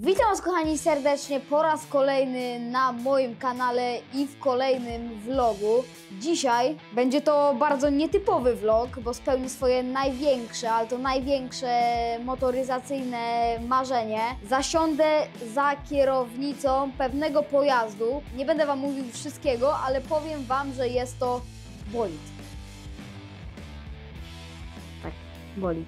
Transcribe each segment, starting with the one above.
Witam Was kochani serdecznie po raz kolejny na moim kanale i w kolejnym vlogu. Dzisiaj będzie to bardzo nietypowy vlog, bo spełni swoje największe, ale to największe motoryzacyjne marzenie. Zasiądę za kierownicą pewnego pojazdu. Nie będę Wam mówił wszystkiego, ale powiem Wam, że jest to bolid. Tak, bolid.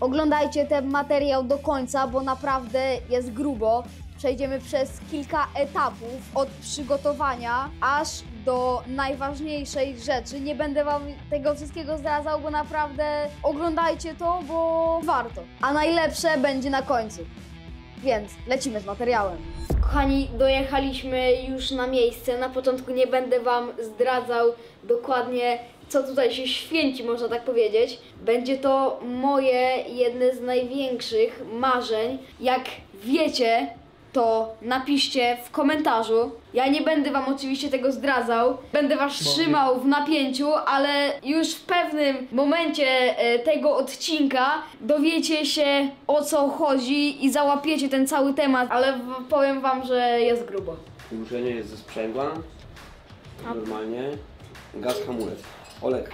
Oglądajcie ten materiał do końca, bo naprawdę jest grubo. Przejdziemy przez kilka etapów od przygotowania aż do najważniejszej rzeczy. Nie będę Wam tego wszystkiego zdradzał, bo naprawdę oglądajcie to, bo warto. A najlepsze będzie na końcu. Więc lecimy z materiałem. Kochani, dojechaliśmy już na miejsce. Na początku nie będę Wam zdradzał dokładnie, co tutaj się święci, można tak powiedzieć. Będzie to moje jedne z największych marzeń. Jak wiecie, to napiszcie w komentarzu. Ja nie będę Wam oczywiście tego zdradzał. Będę Was trzymał w napięciu, ale już w pewnym momencie tego odcinka dowiecie się, o co chodzi i załapiecie ten cały temat, ale powiem Wam, że jest grubo. Uruszenie jest ze sprzęgła, normalnie. Gaz, hamulec. Olek,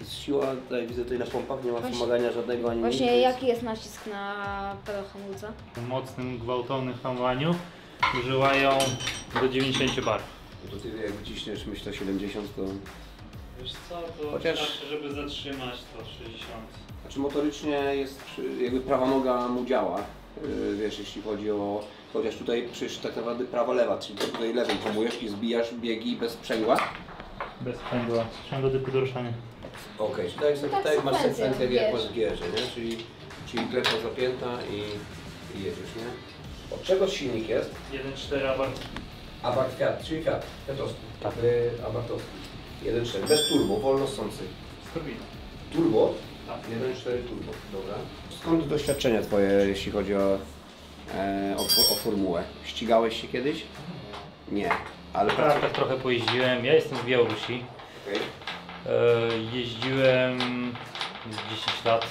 siła, tutaj widzę tutaj na pompach, nie ma wspomagania żadnego ani Właśnie nic. jaki jest nacisk na pedał hamulca? W mocnym, gwałtownym hamowaniu używają do 90 bar. To ty jak wyciśniesz, myślę 70, to... Wiesz co, to Chociaż- wystarczy, żeby zatrzymać to 60. Znaczy motorycznie jest, jakby prawa noga mu działa, wiesz, jeśli chodzi o... Chociaż tutaj przecież tak naprawdę prawa-lewa, czyli tutaj lewym hamujesz i zbijasz biegi bez sprzęgła. Bez sprzęgła, sprzęgło tylko do ruszania. Okej, czyli tutaj masz sekwencję jak masz w gierze, nie? Czyli klepa zapięta i jedziesz, nie? Od czego silnik jest? 1.4 Abarth. Abarth Fiat, czyli Fiat, Fiatowski, Abarthowski. 1.4, bez turbo, wolno ssący. Z turbiną. Turbo? Tak. 1.4 turbo, dobra. Skąd doświadczenia Twoje, jeśli chodzi o formułę? Ścigałeś się kiedyś? Nie, ale... W kartach trochę pojeździłem, ja jestem z Białorusi. Okay. Jeździłem z 10 lat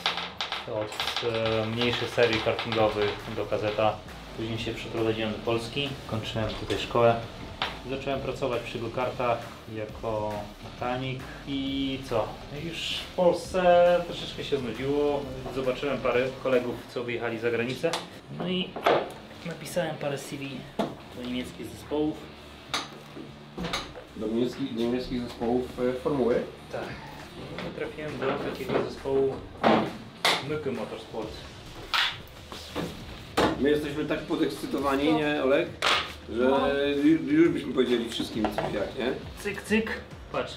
od mniejszych serii kartingowych do KZ-a. Później się przeprowadziłem do Polski, kończyłem tutaj szkołę. Zacząłem pracować przy go-kartach jako mechanik i co? Już w Polsce troszeczkę się znudziło. Zobaczyłem parę kolegów, co wyjechali za granicę. No i napisałem parę CV do niemieckich zespołów. Do niemieckich zespołów formuły? Tak. No, trafiłem do takiego zespołu Myky Motorsport. My jesteśmy tak podekscytowani, nie Olek? Że już byśmy powiedzieli wszystkim co jak, nie? Cyk, cyk. Patrz.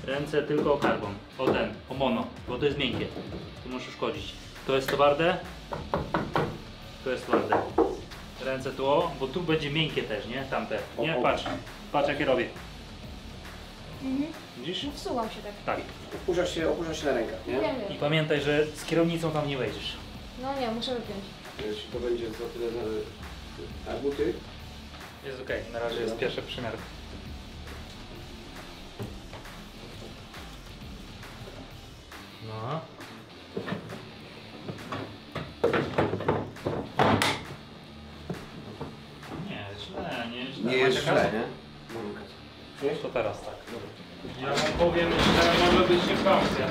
Ręce tylko o karbon. O ten, o mono. Bo to jest miękkie. Tu możesz uszkodzić. To jest twarde. To jest twarde. Ręce tu o, bo tu będzie miękkie też, nie? Tamte. Nie? Patrz. Patrz jakie robię. Widzisz? Wsuwam się tak. Tak. Opuszczasz się na rękach, nie? I pamiętaj, że z kierownicą tam nie wejdziesz. No nie, muszę wypiąć. Jeśli to będzie za tyle a buty? Jest okej. Na razie jest pierwszy przymiar. No. Nie, źle, nie źle. Nie jest Macie źle, kasę? nie? To teraz tak. Ja wam powiem, że może być szybka akcja.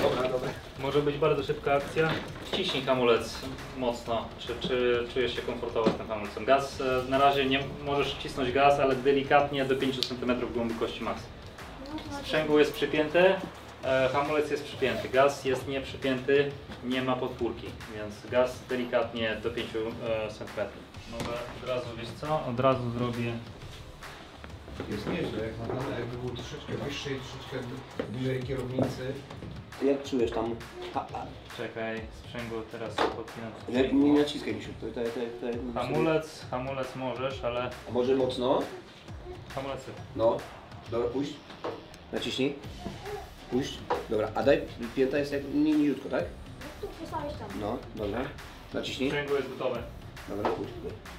Dobra. Może być bardzo szybka akcja. Wciśnij hamulec mocno. Czy czujesz się komfortowo z tym hamulcem? Gaz, na razie nie możesz wcisnąć gaz, ale delikatnie do 5 cm głębokości max. Sprzęgło jest przypięte, hamulec jest przypięty. Gaz jest nieprzypięty, nie ma podpórki, więc gaz delikatnie do 5 cm. Może od razu, wiesz co? Od razu zrobię. Jest nieźle, jakby był troszeczkę wyższy, troszeczkę bliżej kierownicy. Jak czujesz tam? Czekaj, sprzęgło teraz podpinam. Nie naciskaj mi się. Hamulec możesz, ale... A może mocno? Hamulec. No. Dobra, puść. Naciśnij. Puść. Dobra, a daj, pięta jest jak niziutko, tak? Tu postawisz tam. No, dobra. Naciśnij. Sprzęgło jest gotowe. Dobra, puść.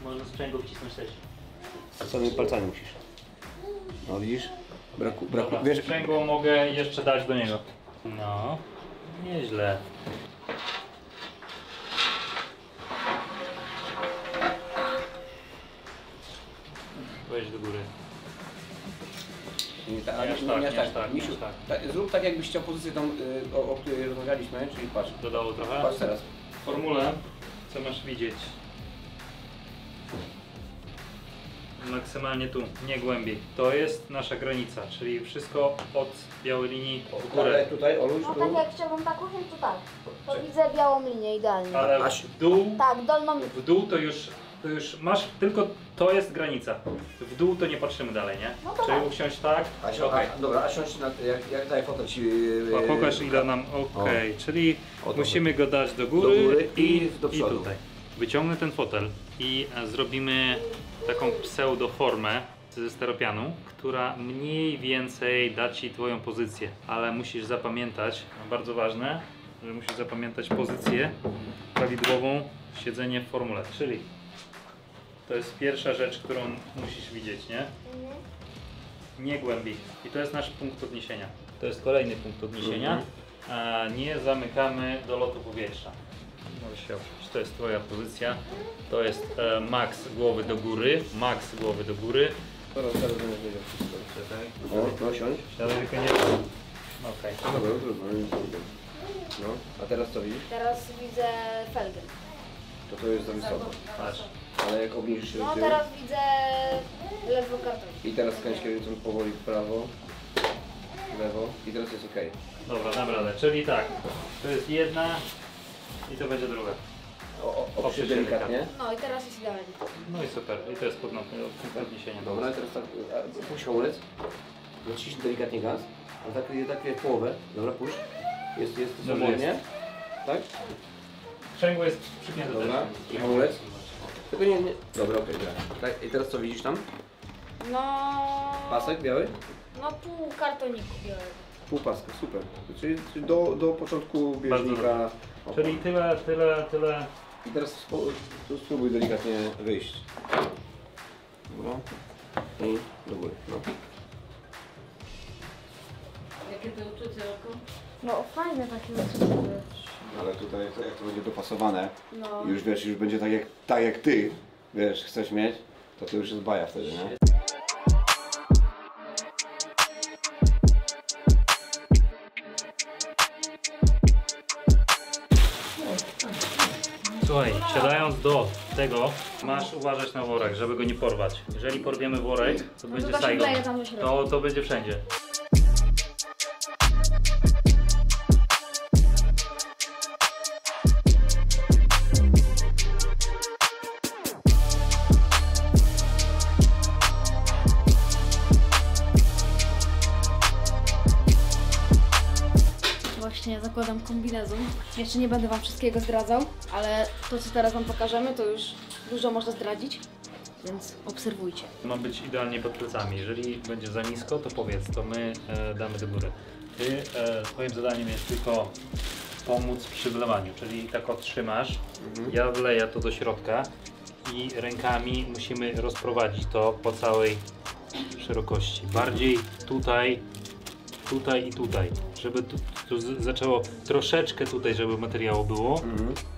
Można sprzęgło wcisnąć też. Samymi palcami musisz. No widzisz? Braku, Dobra, wiesz... sprzęgło mogę jeszcze dać do niego. No, nieźle. wejść do góry. Nie aż tak. Misiu, tak. Zrób tak, jakbyś chciał pozycję tą, o której rozmawialiśmy, czyli patrz. Dodało trochę? Patrz teraz. W formule, co masz widzieć? Maksymalnie tu, nie głębiej. To jest nasza granica, czyli wszystko od białej linii w górę. Ale tutaj, Oluś, No tu. tak jak chciałbym tak usiąść, to tak. To widzę białą linię idealnie. Ale w dół, Tak, dolną. w dół to już masz, tylko to jest granica. W dół to nie patrzymy dalej, nie? No to Czyli tak. usiąść tak, Okej. Dobra, a siądź na, jak daj fotel ci. pokaż ile nam, okej, czyli O, to musimy go dać do góry, i do przodu. tutaj. Wyciągnę ten fotel i zrobimy taką pseudoformę ze steropianu, która mniej więcej da Ci Twoją pozycję, ale musisz zapamiętać, bardzo ważne, że musisz zapamiętać pozycję prawidłową, siedzenie w formule, czyli to jest pierwsza rzecz, którą musisz widzieć, nie? Nie głębiej. I to jest nasz punkt odniesienia. To jest kolejny punkt odniesienia. A nie zamykamy do lotu powietrza. Możesz się oprzeć. To jest Twoja pozycja. To jest max głowy do góry. Max głowy do góry. Teraz będziesz wiedział wszystko. Czekaj. No, siądź. Siadaj tylko nie. Okej. Dobra, trudno, nic nie wiem. No, a teraz co widzisz? Teraz widzę felgę. To jest za wysoko. Patrz. Ale jak obniżysz się do No tyłu teraz widzę lewo karton. i teraz skręć kierownicą powoli w prawo, w lewo i teraz jest ok. Dobra, dam radę. Czyli tak. To jest jedna i to będzie druga. Oprzeć delikatnie. No i teraz jest idealnie. No i super. I to jest punkt odniesienia. Dobra, teraz tak, puść hamulec, naciśnij delikatnie gaz, a tak w połowę, dobra, puść, jest Dobrze swobodnie, jest. tak? Sprzęgło jest przypięte. Dobra, i hamulec. Tylko nie, dobra, okej, tak. I teraz co widzisz tam? No... Pasek biały? No pół kartoniku białego. Pół paska, super. Czyli do początku Bardzo bieżnika. Czyli tyle. I teraz spróbuj delikatnie wyjść. Dobra. I do góry, no. Jakie to uczucie oko? No fajne takie uczucie. Ale tutaj jak to będzie dopasowane, No. już wiesz, już będzie tak jak ty, wiesz, chcesz mieć, to już jest baja wtedy, nie? Słuchaj, siadając do tego, masz uważać na worek, żeby go nie porwać. Jeżeli porwiemy worek, to będzie to się Saigon. wleje tam do środka. To będzie wszędzie. Właśnie zakładam kombinezon. Jeszcze nie będę Wam wszystkiego zdradzał, ale to co teraz Wam pokażemy, to już dużo można zdradzić, więc obserwujcie. Ma być idealnie pod plecami. Jeżeli będzie za nisko, to powiedz, to my damy do góry. Twoim zadaniem jest tylko pomóc przy wlewaniu, czyli tak otrzymasz, ja wleję to do środka i rękami musimy rozprowadzić to po całej szerokości. Bardziej tutaj i tutaj, żeby tu zaczęło troszeczkę tutaj, żeby materiału było,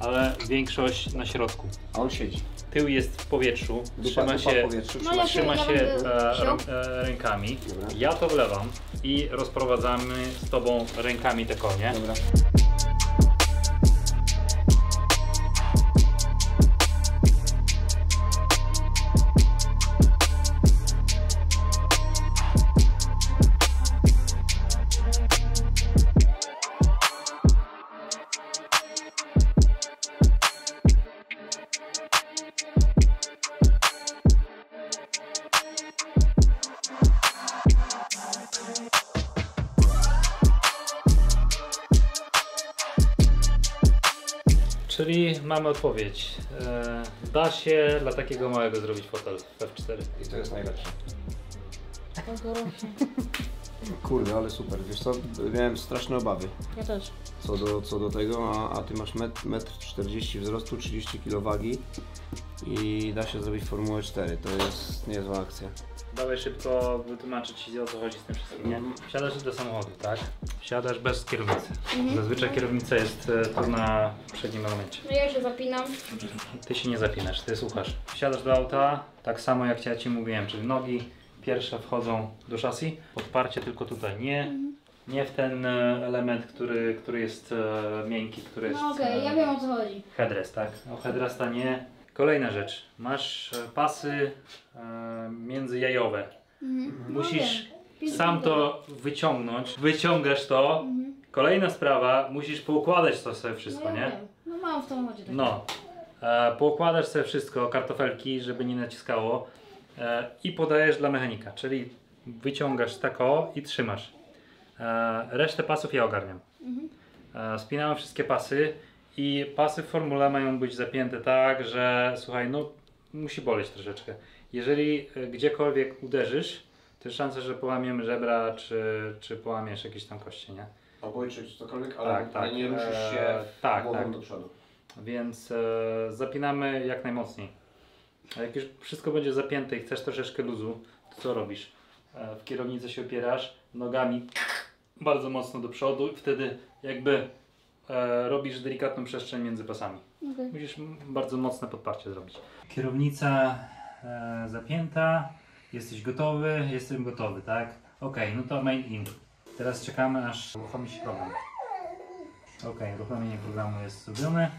ale większość na środku. A on siedzi. Tył jest w powietrzu, trzyma w się, powietrzu, No ja trzyma ja się będę wziął. rękami. Dobra. Ja to wlewam i rozprowadzamy z tobą rękami te konie. Dobra. Czyli mamy odpowiedź. Da się dla takiego małego zrobić fotel F4. I to jest najlepsze. Kurde, ale super. Wiesz co, miałem straszne obawy Ja też. co do tego, a ty masz 1,40 m wzrostu, 30 kg wagi i da się zrobić Formułę 4. To jest niezła akcja. Dawaj szybko wytłumaczyć Ci, o co chodzi z tym wszystkim, nie? Wsiadasz do samochodu, tak? Wsiadasz bez kierownicy. Zazwyczaj kierownica jest tu na przednim elemencie. No ja się zapinam. Ty się nie zapinasz, ty słuchasz. Wsiadasz do auta, tak samo jak ja Ci mówiłem, czyli nogi pierwsze wchodzą do szasi, podparcie tylko tutaj, nie w ten element, który jest miękki, który jest... No okej, ja wiem o co chodzi. Headrest, tak? O headresta nie. Kolejna rzecz, masz pasy międzyjajowe. Musisz sam to wyciągnąć, wyciągasz to. Kolejna sprawa, musisz poukładać to sobie wszystko, No ja nie? wiem. No mam w samochodzie tak. No, poukładasz sobie wszystko, kartofelki, żeby nie naciskało i podajesz dla mechanika, czyli wyciągasz tak o i trzymasz. Resztę pasów ja ogarniam. Spinałem wszystkie pasy i pasy w formule mają być zapięte tak, że słuchaj, no musi boleć troszeczkę. Jeżeli gdziekolwiek uderzysz, to jest szansa, że połamiemy żebra, czy połamiesz jakieś tam kości, nie? Obojczyk czy cokolwiek, ale Tak, nie ruszysz się głową tak. do przodu. Więc zapinamy jak najmocniej. A jak już wszystko będzie zapięte i chcesz troszeczkę luzu, to co robisz? W kierownicę się opierasz, nogami bardzo mocno do przodu i wtedy jakby robisz delikatną przestrzeń między pasami. Musisz bardzo mocne podparcie zrobić. Kierownica zapięta, jesteś gotowy, jestem gotowy, tak? Ok, no to main in. Teraz czekamy aż uruchomi się program. Ok, uruchomienie programu jest zrobione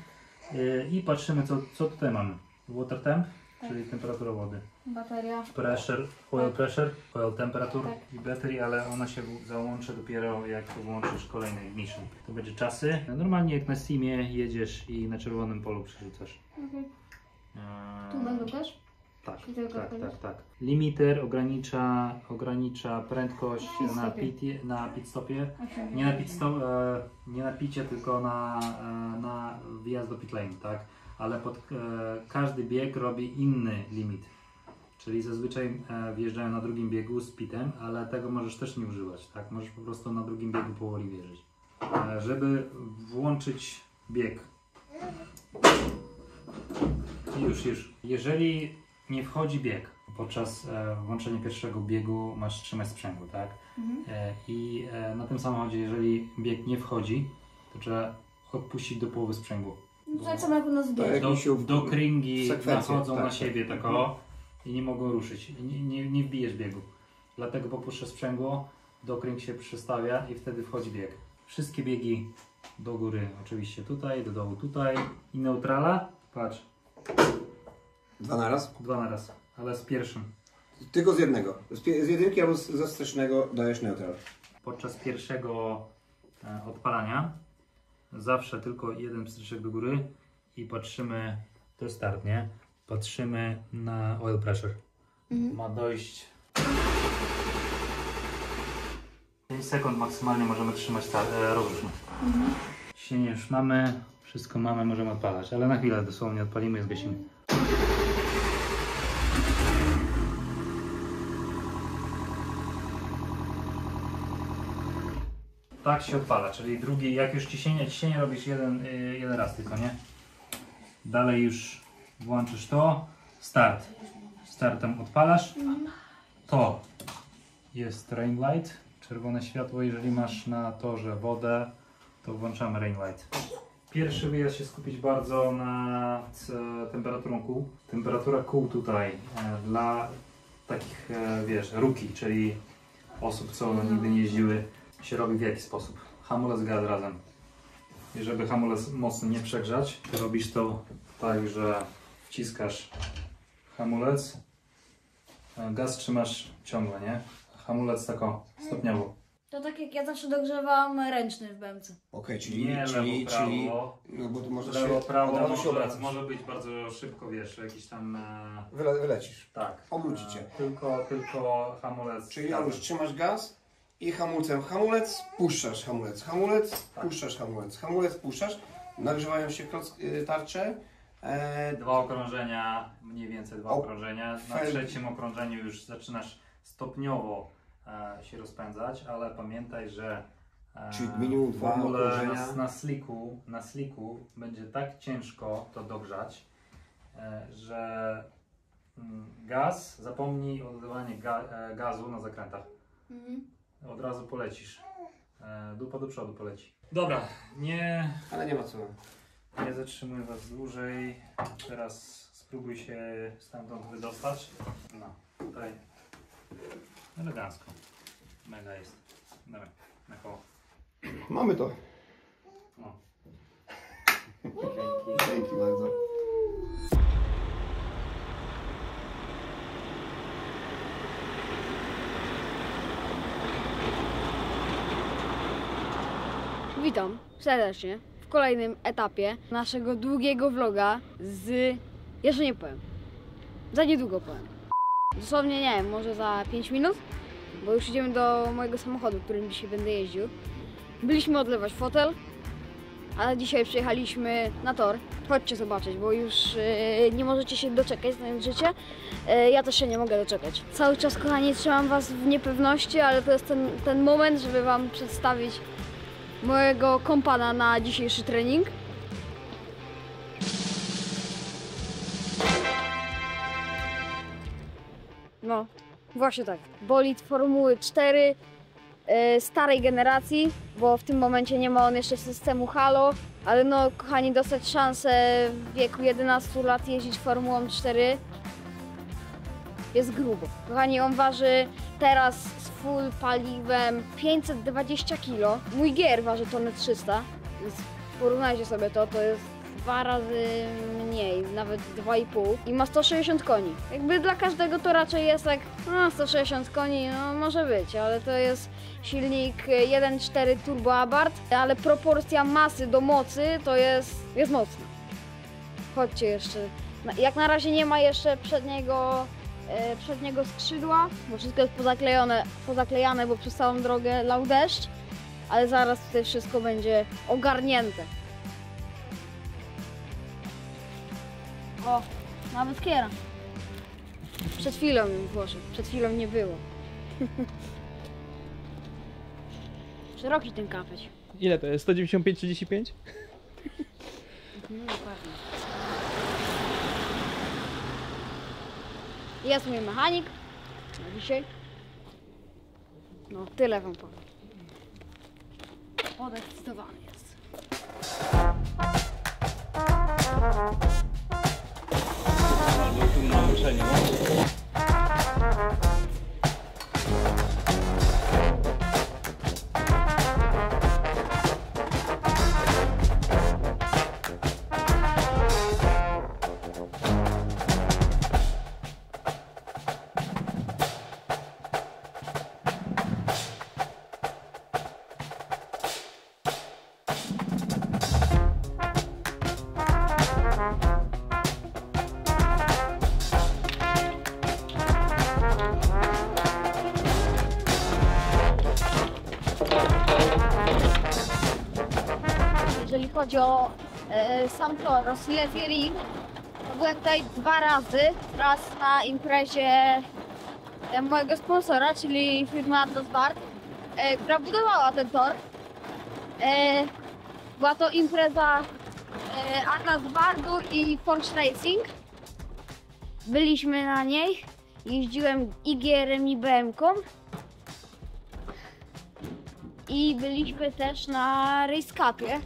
i patrzymy co tutaj mamy. Water temp, czyli temperatura wody. Bateria. Pressure, oil temperature i battery, ale ona się załączy dopiero jak włączysz kolejny ignition. To będzie czasy. Normalnie jak na Steamie jedziesz i na czerwonym polu przerzucasz. Tu będą też? Tak, I tylko tak. Limiter ogranicza prędkość na pit stopie. Nie na picie, tylko na wjazd do pit lane, tak? Ale każdy bieg robi inny limit. Czyli zazwyczaj wjeżdżają na drugim biegu z pitem, ale tego możesz też nie używać, tak? Możesz po prostu na drugim biegu powoli wjeżdżać. Żeby włączyć bieg. Już. Jeżeli nie wchodzi bieg, podczas włączenia pierwszego biegu masz trzymać sprzęgło, tak? I na tym samochodzie, jeżeli bieg nie wchodzi, to trzeba odpuścić do połowy sprzęgła. No tak samo jak u nas w biegu. Do kringi nachodzą tak, na siebie tak o i nie mogą ruszyć. Nie wbijesz biegu. Dlatego popuszczasz sprzęgło, do kring się przystawia i wtedy wchodzi bieg. Wszystkie biegi do góry oczywiście tutaj, do dołu tutaj i neutrala. Patrz. Dwa na raz? Dwa na raz, ale z pierwszym. Tylko z jednego. Z jedynki albo ze wstecznego dajesz neutral. Podczas pierwszego odpalania zawsze tylko jeden wstrzyczek do góry i patrzymy, to jest start, nie? Patrzymy na oil pressure. Ma dojść 5 sekund maksymalnie możemy trzymać rozruszmy. Ciśnienie już mamy, wszystko mamy, możemy odpalać, ale na chwilę dosłownie odpalimy i zgasimy. Tak się odpala, czyli drugi, jak już ciśnienie robisz jeden raz tylko, nie? Dalej już włączysz to, start. Startem odpalasz. To jest rain light, czerwone światło, jeżeli masz na torze wodę, to włączamy rain light. Pierwszy wyjazd się skupić bardzo nad temperaturą kół. Temperatura kół tutaj dla takich, wiesz, rookie, czyli osób, co nigdy nie jeździły, się robi w jaki sposób? Hamulec, gaz razem. I żeby hamulec mocno nie przegrzać, robisz to tak, że wciskasz hamulec, gaz trzymasz ciągle, nie? Hamulec tak stopniowo. To tak jak ja zawsze dogrzewam ręczny w BMC. Okej, czyli Nie lewo, prawo. no bo to może Lewo, prawo, może się obracać. może być bardzo szybko, wiesz, jakiś tam... Wylecisz. tak. Obróci cię. Tylko hamulec. Czyli gazem. już trzymasz gaz i hamulcem hamulec, puszczasz hamulec, Tak. puszczasz hamulec, puszczasz. Nagrzewają się tarcze. Dwa okrążenia, mniej więcej dwa okrążenia. Na trzecim okrążeniu już zaczynasz stopniowo się rozpędzać, ale pamiętaj, że Czyli minimum dwa okrążenia. na slicku będzie tak ciężko to dogrzać, że gaz, zapomnij o dodawaniu gazu na zakrętach. Od razu polecisz. Dupa do przodu poleci. Dobra, Ale nie ma co. nie zatrzymuję Was dłużej. Teraz spróbuj się stamtąd wydostać. No, tutaj elegancko. Mega jest. Dawaj, na koło. Mamy to. O. Dzięki bardzo. Witam serdecznie w kolejnym etapie naszego długiego vloga z... Jeszcze nie powiem. Za niedługo powiem. Dosłownie nie wiem, może za 5 minut, bo już idziemy do mojego samochodu, którym dzisiaj będę jeździł. Byliśmy odlewać fotel, ale dzisiaj przyjechaliśmy na tor. Chodźcie zobaczyć, bo już nie możecie się doczekać, znając życie. Ja też się nie mogę doczekać. Cały czas, kochani, trzymam Was w niepewności, ale to jest ten moment, żeby Wam przedstawić mojego kompana na dzisiejszy trening. No, właśnie tak. Bolid Formuły 4 starej generacji, bo w tym momencie nie ma on jeszcze systemu Halo, ale no, kochani, dostać szansę w wieku 11 lat jeździć Formułą 4 jest grubo. Kochani, on waży teraz z full paliwem 520 kg. Mój gier waży tonę 300, więc porównajcie sobie to jest 2 razy mniej, nawet 2,5 i ma 160 koni. Jakby dla każdego to raczej jest tak, no 160 koni, no może być, ale to jest silnik 1.4 Turbo Abarth, ale proporcja masy do mocy to jest mocna. Chodźcie jeszcze. Jak na razie nie ma jeszcze przedniego skrzydła, bo wszystko jest pozaklejane, bo przez całą drogę lał deszcz, ale zaraz tutaj wszystko będzie ogarnięte. O, nawet kiera. Przed chwilą ją włożył, przed chwilą nie było. Szeroki ten kapeć. Ile to jest? 195-35? No pewnie. Jest mój mechanik na dzisiaj. No, tyle wam powiem. Podekscytowany jest. Tu na uczeniu. Jeżeli chodzi o sam tor, o Silesia Ring, to byłem tutaj 2 razy. Raz na imprezie mojego sponsora, czyli firmy Atlas Bart, która budowała ten tor. Była to impreza Atlas Bardu i Porsche Racing. Byliśmy na niej, jeździłem IGR-em i BM-ką. I byliśmy też na Race Cupie.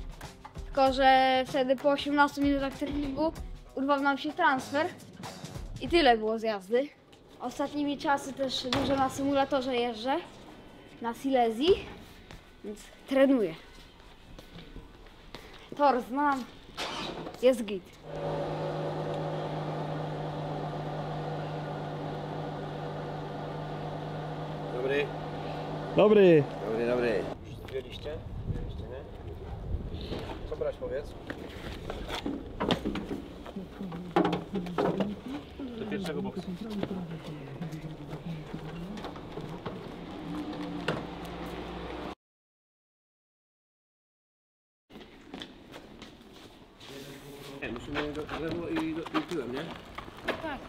Tylko że wtedy po 18 minutach treningu urwał nam się transfer i tyle było z jazdy. Ostatnimi czasy też dużo na symulatorze jeżdżę, na Silesii, więc trenuję. Tor znam, jest git. Dobry. Dobry! Dobry. Już zbiliście? Nie? Co brać, powiedz? Do pierwszego boksu. Nie, musimy do lewo i tyłem, nie? Tak.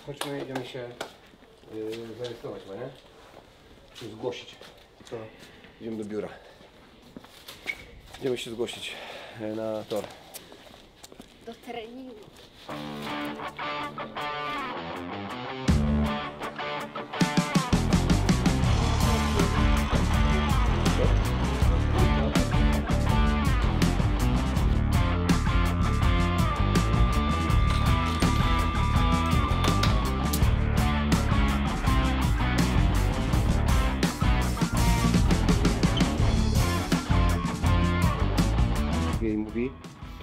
chodźmy, idziemy się zarejestrować, nie? Czy zgłosić. To idziemy do biura. Idziemy się zgłosić na tor. Do treningu. Jej mówi,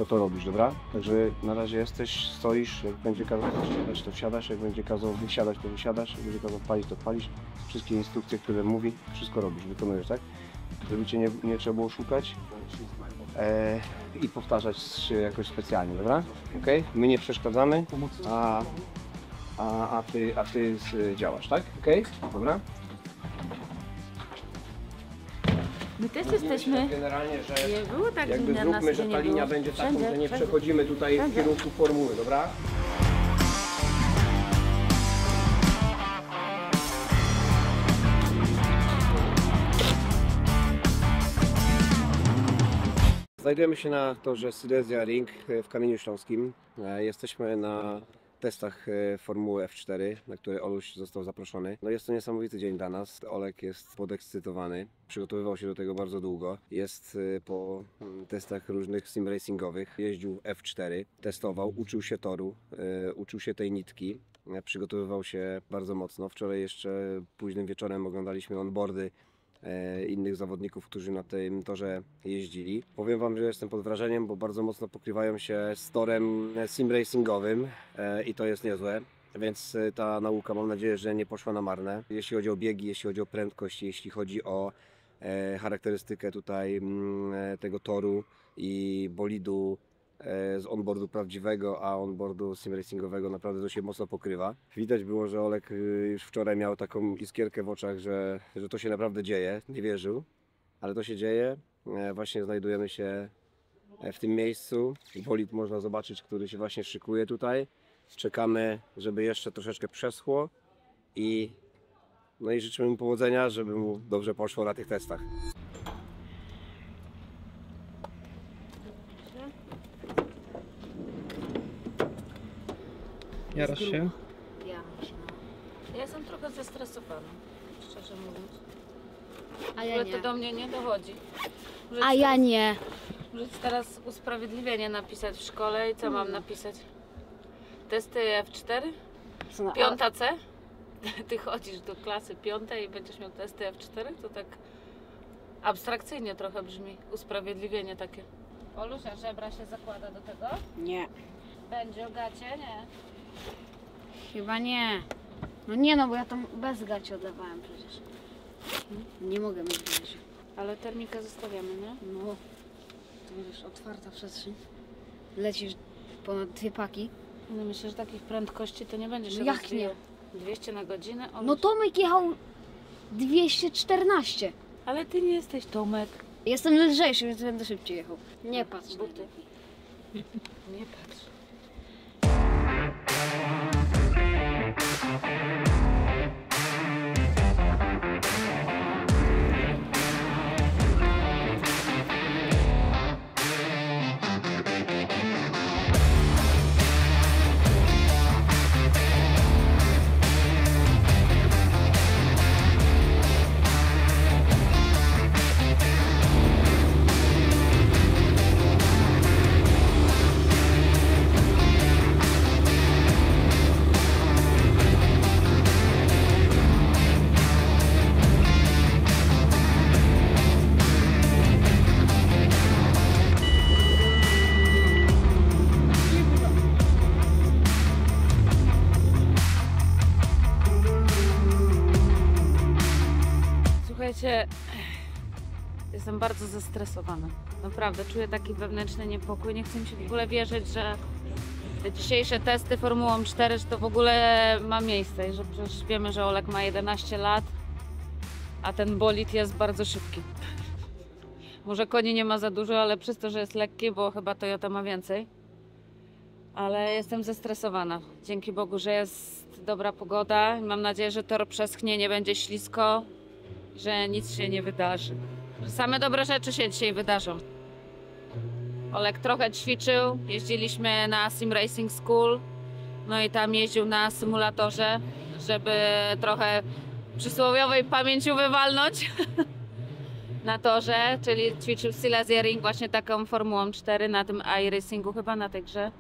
to robisz, dobra? Także na razie stoisz, jak będzie kazał wsiadać, to wsiadasz, jak będzie kazał wysiadać, to wysiadasz, jak będzie kazał palić, to palisz. Wszystkie instrukcje, które mówi, wszystko robisz, wykonujesz, tak? Żeby cię nie trzeba było szukać i powtarzać się jakoś specjalnie, dobra? Okej? My nie przeszkadzamy, a ty działasz, tak? Okej? Dobra? My też jesteśmy. Generalnie, że Nie było tak, jakby że nas zróbmy, że nie ta linia było. będzie taką, Wszędzie, że nie wszędzie. przechodzimy tutaj w kierunku formuły, dobra? Znajdujemy się na torze Silesia Ring w Kamieniu Śląskim. Jesteśmy na testach Formuły F4, na które Oluś został zaproszony. No jest to niesamowity dzień dla nas. Olek jest podekscytowany. Przygotowywał się do tego bardzo długo. Jest po testach różnych sim racingowych. Jeździł F4, testował, uczył się toru, uczył się tej nitki. Przygotowywał się bardzo mocno. Wczoraj jeszcze późnym wieczorem oglądaliśmy onboardy innych zawodników, którzy na tym torze jeździli. Powiem Wam, że jestem pod wrażeniem, bo bardzo mocno pokrywają się z torem sim racingowym i to jest niezłe. Więc ta nauka, mam nadzieję, że nie poszła na marne. Jeśli chodzi o biegi, jeśli chodzi o prędkość, jeśli chodzi o charakterystykę tutaj tego toru i bolidu z onboardu prawdziwego, a onboardu sim racingowego naprawdę to się mocno pokrywa. Widać było, że Olek już wczoraj miał taką iskierkę w oczach, że to się naprawdę dzieje. Nie wierzył, ale to się dzieje. Właśnie znajdujemy się w tym miejscu. Bolid można zobaczyć, który się właśnie szykuje tutaj. Czekamy, żeby jeszcze troszeczkę przeschło i życzymy mu powodzenia, żeby mu dobrze poszło na tych testach. Jarasz się? Ja. Ja jestem trochę zestresowana, szczerze mówiąc. A ja Ale nie. to do mnie nie dochodzi. A ja nie. Muszę ci teraz usprawiedliwienie napisać w szkole i co mam napisać? Testy F4? Piąta C? Ty chodzisz do klasy piątej i będziesz miał testy F4? To tak abstrakcyjnie trochę brzmi. Usprawiedliwienie takie. Olusia, żebra się zakłada do tego? Nie. Będzie o gacie? Nie. Chyba nie. No nie, no bo ja tam bez gaci odlewałem przecież. Nie mogę mieć gaci. Ale termikę zostawiamy, nie? No, to będziesz otwarta przestrzeń. Lecisz ponad 2 paki. No myślę, że takich prędkości to nie będziesz No jak rozwijał. 200 na godzinę? No Tomek jechał 214. Ale ty nie jesteś Tomek. Jestem lżejszy, więc będę szybciej jechał. Nie patrz. Buty. Nie patrz. Słuchajcie, jestem bardzo zestresowana. Naprawdę, czuję taki wewnętrzny niepokój. Nie chcę mi się w ogóle wierzyć, że te dzisiejsze testy Formułą 4, że to w ogóle ma miejsce. I że przecież wiemy, że Olek ma 11 lat, a ten bolid jest bardzo szybki. Może koni nie ma za dużo, ale przez to, że jest lekki, bo chyba Toyota ma więcej, ale jestem zestresowana. Dzięki Bogu, że jest dobra pogoda. Mam nadzieję, że tor przeschnie, nie będzie ślisko, że nic się nie wydarzy. Że same dobre rzeczy się dzisiaj wydarzą. Olek trochę ćwiczył, jeździliśmy na Sim Racing School, no i tam jeździł na symulatorze, żeby trochę przysłowiowej pamięciu wywalnąć na torze, czyli ćwiczył Silesia Ring, właśnie taką Formułą 4 na tym iRacingu chyba, na tej grze.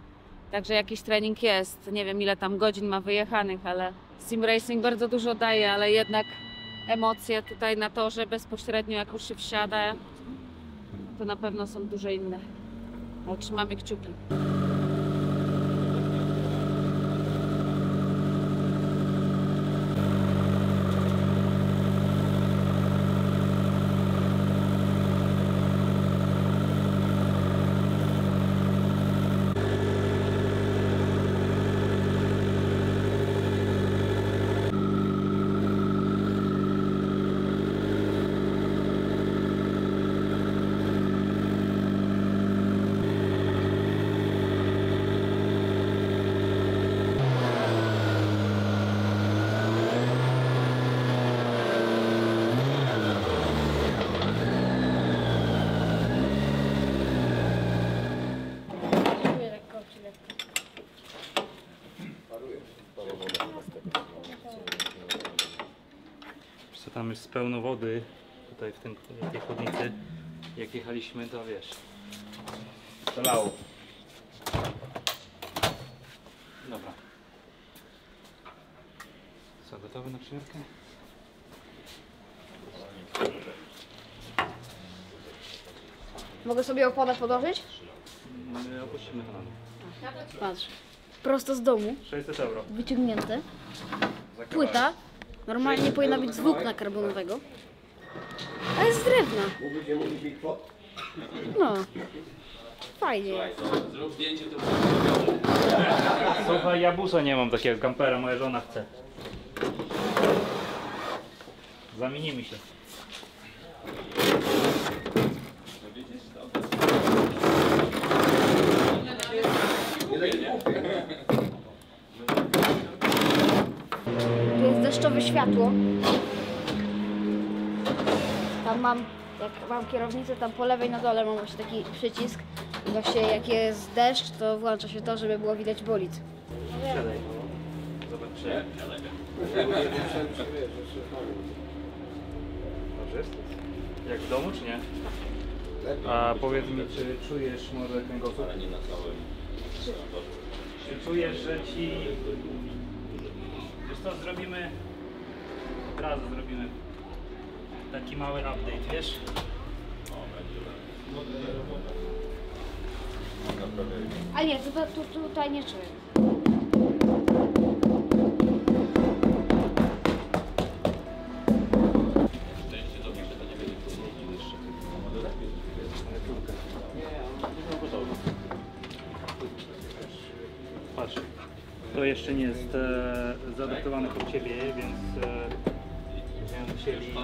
Także jakiś trening jest, nie wiem ile tam godzin ma wyjechanych, ale Sim Racing bardzo dużo daje, ale jednak emocje tutaj na torze bezpośrednio jak już się wsiada, to na pewno są dużo inne. No, trzymamy kciuki. Co tam jest pełno wody tutaj w tej chodnicy. Jak jechaliśmy, to wiesz, to lało. Dobra. Co, gotowy na przyjemkę? Mogę sobie oponę podłożyć? Opuścimy kanał. Patrz. Prosto z domu, 600 euro. wyciągnięte. Płyta. Normalnie powinna być z włókna karbonowego. A jest z drewna. No. Fajnie. Słuchaj, ja busa nie mam takiego kampera, moja żona chce. Zamienimy się. Tu jest deszczowe światło. Tam mam kierownicę, tam po lewej na dole mam właśnie taki przycisk. I właśnie jak jest deszcz, to włącza się to, żeby było widać bolid. Siadaj. Zobaczymy. Dobrze jest? Jak w domu, czy nie? A powiedz mi, czy czujesz może kręgosłup? Czy czujesz, że ci... Wiesz co, zrobimy... Od razu zrobimy taki mały update, wiesz? A nie, tutaj nie czuję. Patrz, to jeszcze nie jest zaadaptowane pod Ciebie, więc będziemy musieli to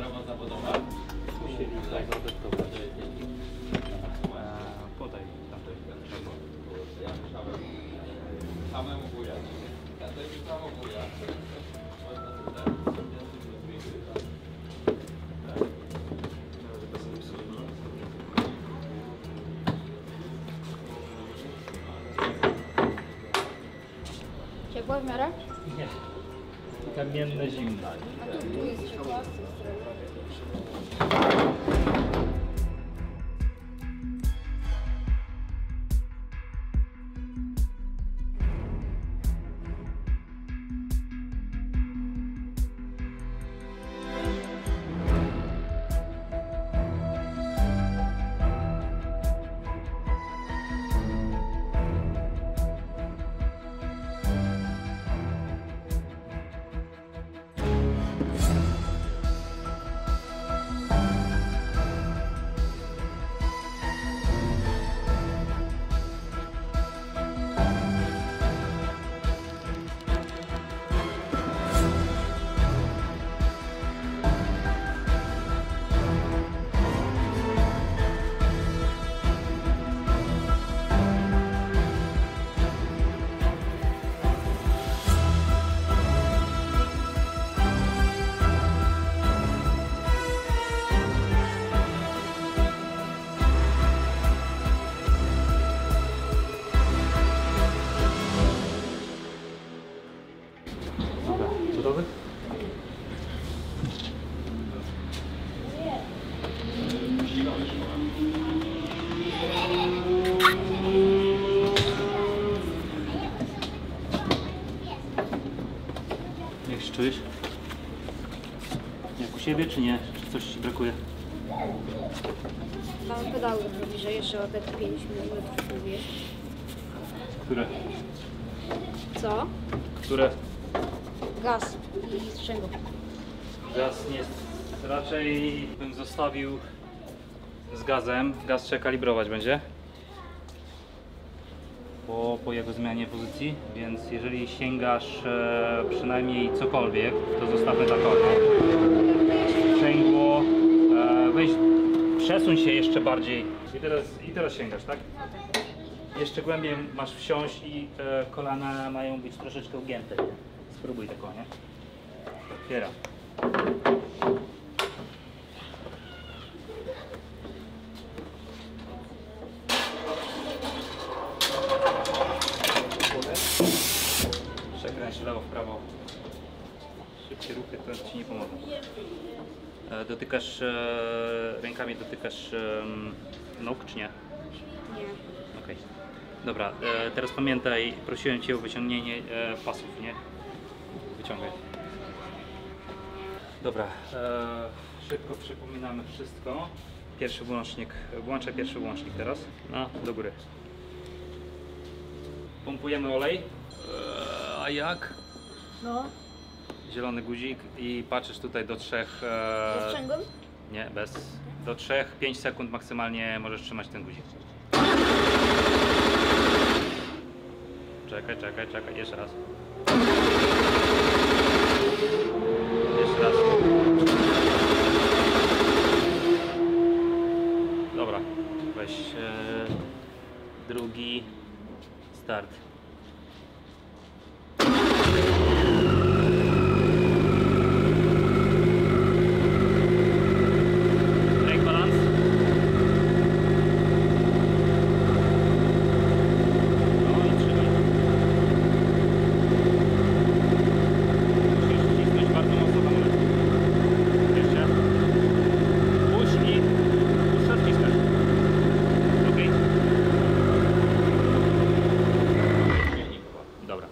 zaadaptować. Podaj tamtej. Ciepło w miarę? Nie. Kamienne zimne. A tu jest ciepło. siebie, czy nie? Czy coś ci brakuje? Tam pedały bliżej, jeszcze o te 5 mm mówisz. Które? Co? Które? Gaz i sprzęgło. Gaz nie jest... Raczej bym zostawił z gazem. Gaz trzeba kalibrować będzie. Po jego zmianie pozycji, więc jeżeli sięgasz przynajmniej cokolwiek, to zostawmy tak o. Sprzęgło, weź, przesuń się jeszcze bardziej i teraz sięgasz, tak? Jeszcze głębiej masz wsiąść i kolana mają być troszeczkę ugięte. Spróbuj tak o, nie? Otwiera. Przekręć lewo w prawo. Szybkie ruchy to ci nie pomogą. Dotykasz rękami nóg czy nie? Nie. Okej. Dobra, teraz pamiętaj, prosiłem cię o wyciągnięcie pasów, nie? Wyciągaj. Dobra, szybko przypominamy wszystko. Pierwszy wyłącznik, włączaj pierwszy wyłącznik teraz. No, do góry. Pompujemy olej. A jak? No. Zielony guzik i patrzysz tutaj do 3. Ze sprzęgłem? Nie, bez. Do 3-5 sekund maksymalnie możesz trzymać ten guzik. Czekaj, jeszcze raz. Jeszcze raz. Dobra, weź drugi start. Brake balance. No i trzymaj. Musisz wcisnąć bardzo mocno hamulec. Jeszcze. Puść i puszczasz, wciskasz. Okej. Dobra.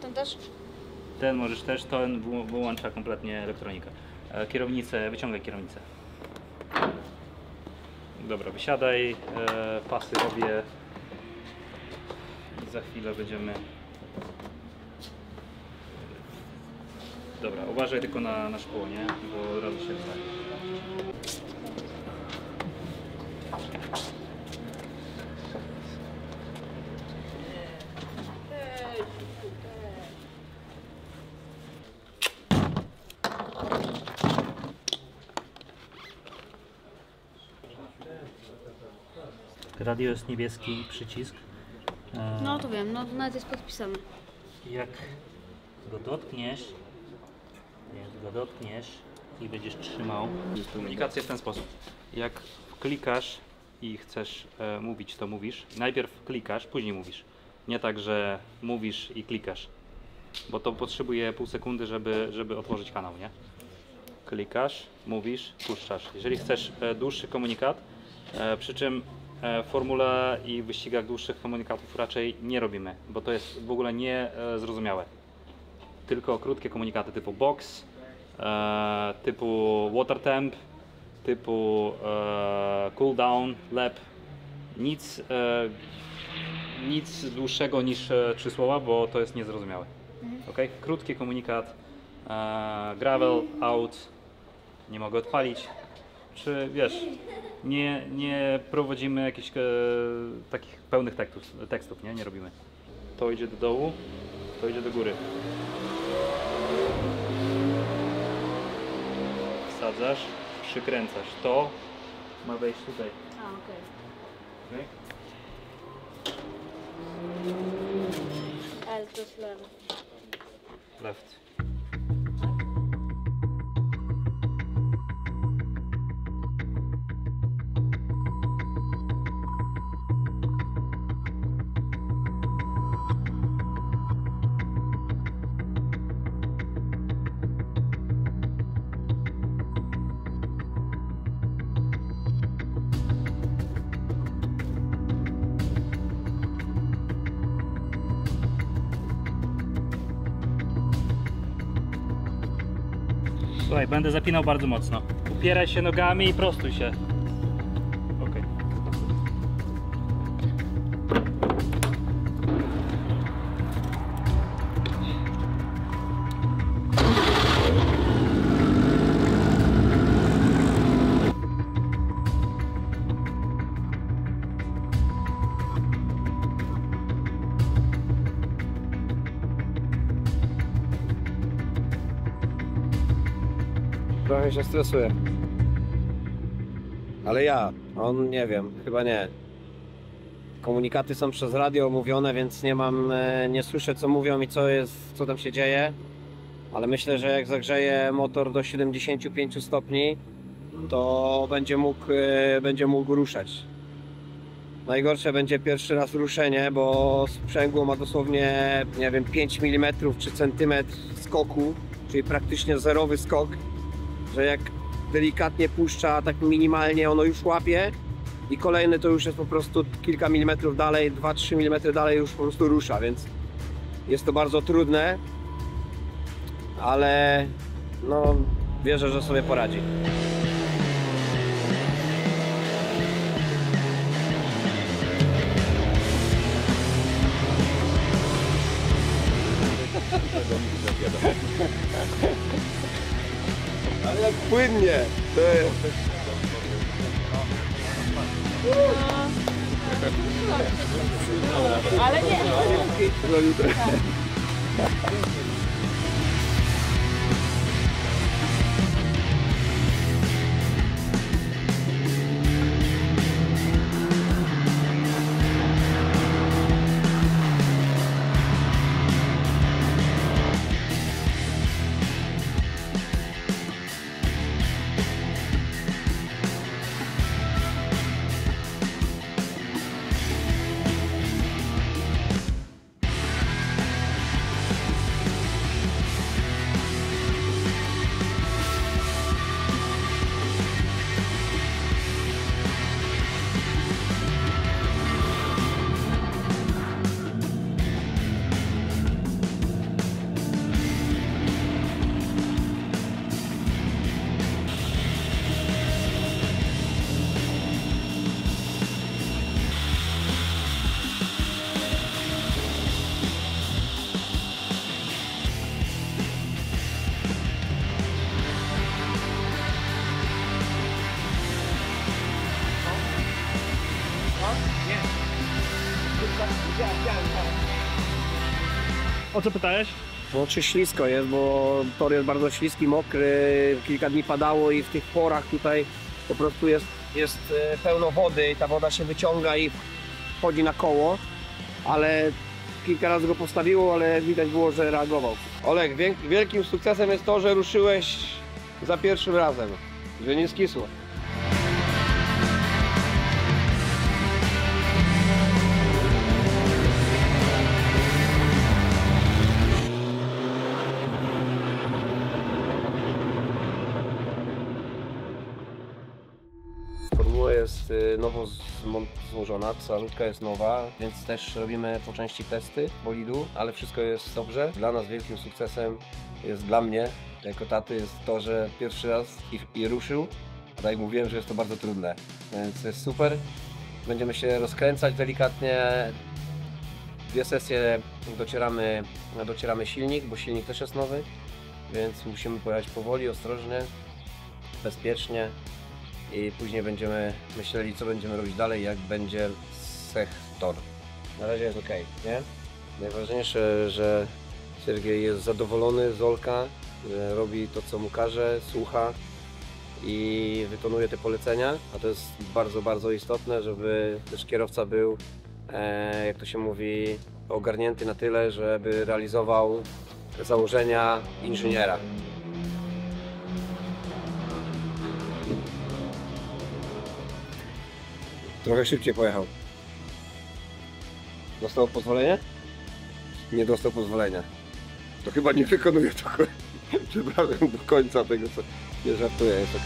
Ten też? Ten możesz też, ten wyłącza kompletnie elektronikę. Kierownicę, wyciągaj kierownicę. Dobra, wysiadaj, pasy robię i za chwilę będziemy... Dobra, uważaj tylko na szkło, nie? Bo od razu się wstanie. Radio jest niebieski przycisk. No to wiem, no to nawet jest podpisane. Jak go dotkniesz i będziesz trzymał. Komunikacja w ten sposób. Jak klikasz i chcesz mówić, to mówisz. Najpierw klikasz, później mówisz. Nie tak, że mówisz i klikasz. Bo to potrzebuje pół sekundy, żeby otworzyć kanał, nie? Klikasz, mówisz, puszczasz. Jeżeli chcesz dłuższy komunikat, przy czym w formule i w wyścigach dłuższych komunikatów raczej nie robimy, bo to jest w ogóle niezrozumiałe. Tylko krótkie komunikaty typu box, typu water temp, typu cool down, lap. Nic dłuższego niż 3 słowa, bo to jest niezrozumiałe. Okay? Krótki komunikat, gravel, out, nie mogę odpalić. Czy wiesz, nie prowadzimy jakichś takich pełnych tekstów, nie robimy. To idzie do dołu, to idzie do góry. Wsadzasz, przykręcasz. To ma wejść tutaj. A, okej. Okay? Ale to jest lewo. Left. Słuchaj, będę zapinał bardzo mocno. Upieraj się nogami i prostuj się. Okej. Trochę się stresuję. Ale ja, on nie wiem, chyba nie. Komunikaty są przez radio mówione, więc nie słyszę co mówią i co tam się dzieje. Ale myślę, że jak zagrzeję motor do 75 stopni, to będzie mógł ruszać. Najgorsze będzie pierwszy raz ruszenie, bo sprzęgło ma dosłownie, nie wiem, 5 mm czy centymetr skoku, czyli praktycznie zerowy skok, że jak delikatnie puszcza, tak minimalnie ono już łapie i kolejny to już jest po prostu kilka milimetrów dalej, 2-3 mm dalej już po prostu rusza, więc jest to bardzo trudne, ale no wierzę, że sobie poradzi. Ale jak płynnie! To jest... Ale nie. O co pytałeś? No czy ślisko jest, bo tor jest bardzo śliski, mokry, kilka dni padało i w tych porach tutaj po prostu jest pełno wody i ta woda się wyciąga i wchodzi na koło, ale kilka razy go postawiło, ale widać było, że reagował. Oleg, wielkim sukcesem jest to, że ruszyłeś za pierwszym razem, że nie skisło. Formuła jest nowo złożona, salutka jest nowa, więc też robimy po części testy bolidu, ale wszystko jest dobrze. Dla nas wielkim sukcesem jest, dla mnie jako taty, jest to, że pierwszy raz i ruszył, a tak jak mówiłem, że jest to bardzo trudne, więc jest super. Będziemy się rozkręcać delikatnie. 2 sesje docieramy silnik, bo silnik też jest nowy, więc musimy pojechać powoli, ostrożnie, bezpiecznie. I później będziemy myśleli, co będziemy robić dalej, jak będzie sech tor. Na razie jest ok, nie? Najważniejsze, że Siergiej jest zadowolony z Olka, że robi to, co mu każe, słucha i wykonuje te polecenia, a to jest bardzo, bardzo istotne, żeby też kierowca był, jak to się mówi, ogarnięty na tyle, żeby realizował założenia inżyniera. Trochę szybciej pojechał. Dostał pozwolenie? Nie dostał pozwolenia. To chyba nie wykonuje tego, przepraszam, do końca tego, co nie żartuję, jest ok.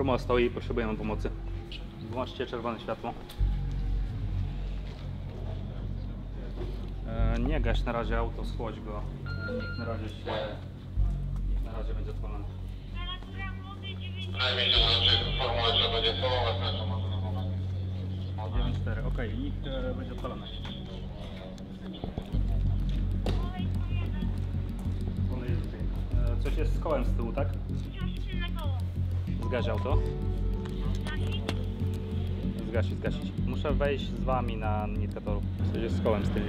formuła stoi i potrzebujemy pomocy. Włączcie czerwone światło. Nie gaś na razie auto, schłodź go. Niech na razie będzie odpalony. Najmniej się znaczy formułę, że będzie słowa, znaczy może na moment. 9.4, ok, niech będzie odpalony. Coś jest z kołem z tyłu, tak? Zgaś auto. Zgasić. Muszę wejść z wami na nitkę toru. Coś jest z kołem z tyłu.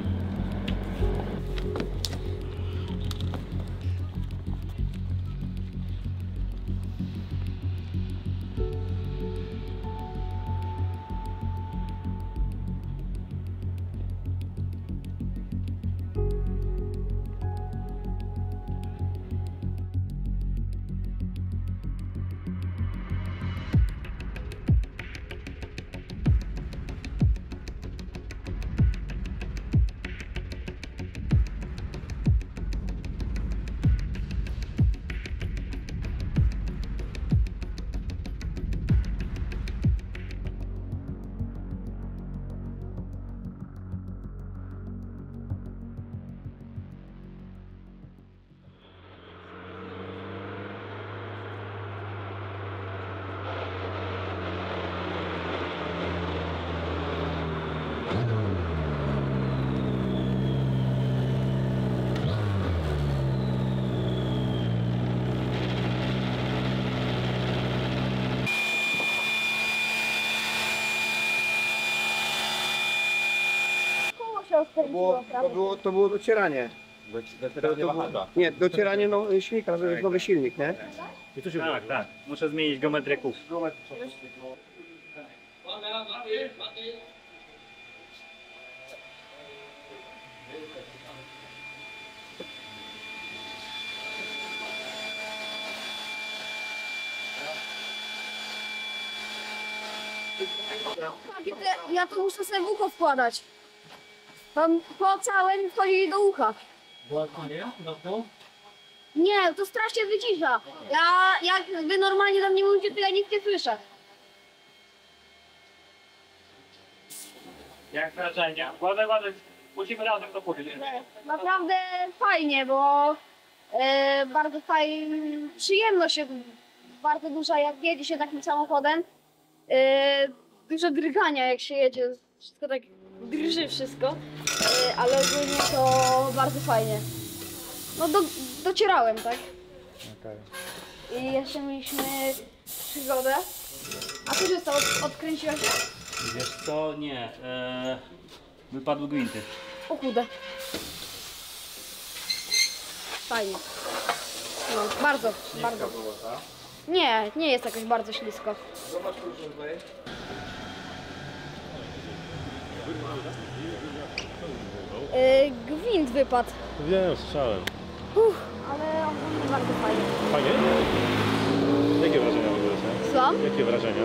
Koło się odkręciło, prawda? To było docieranie. Nie, docieranie silnika, to jest nowy silnik, nie? Tak. Muszę zmienić geometrię kół. Ja tu muszę sobie w ucho wkładać. Tam po całym wchodzi do ucha. Nie, to strasznie wycisza. Jak wy normalnie do mnie mówicie, to ja nic nie słyszę. Jak wrażenia? Ładnie, musimy razem to powiedzieć. Naprawdę fajnie, bo bardzo fajnie, przyjemność się bardzo duża, jak jedzie się takim samochodem. Dużo drgania, jak się jedzie, wszystko tak drży wszystko, ale ogólnie to bardzo fajnie. No docierałem, tak? I jeszcze mieliśmy przygodę. A co się stało? Odkręciła się? Wiesz co? Nie. Wypadły gwinty. O kurde. Fajnie. No, bardzo. Nie jest jakoś bardzo ślisko. Zobacz, proszę tutaj. Gwint wypadł. Wiem, słyszałem. Ale ogólnie bardzo fajnie. Fajnie? Jakie wrażenia w ogóle, nie? Słucham? Jakie wrażenia?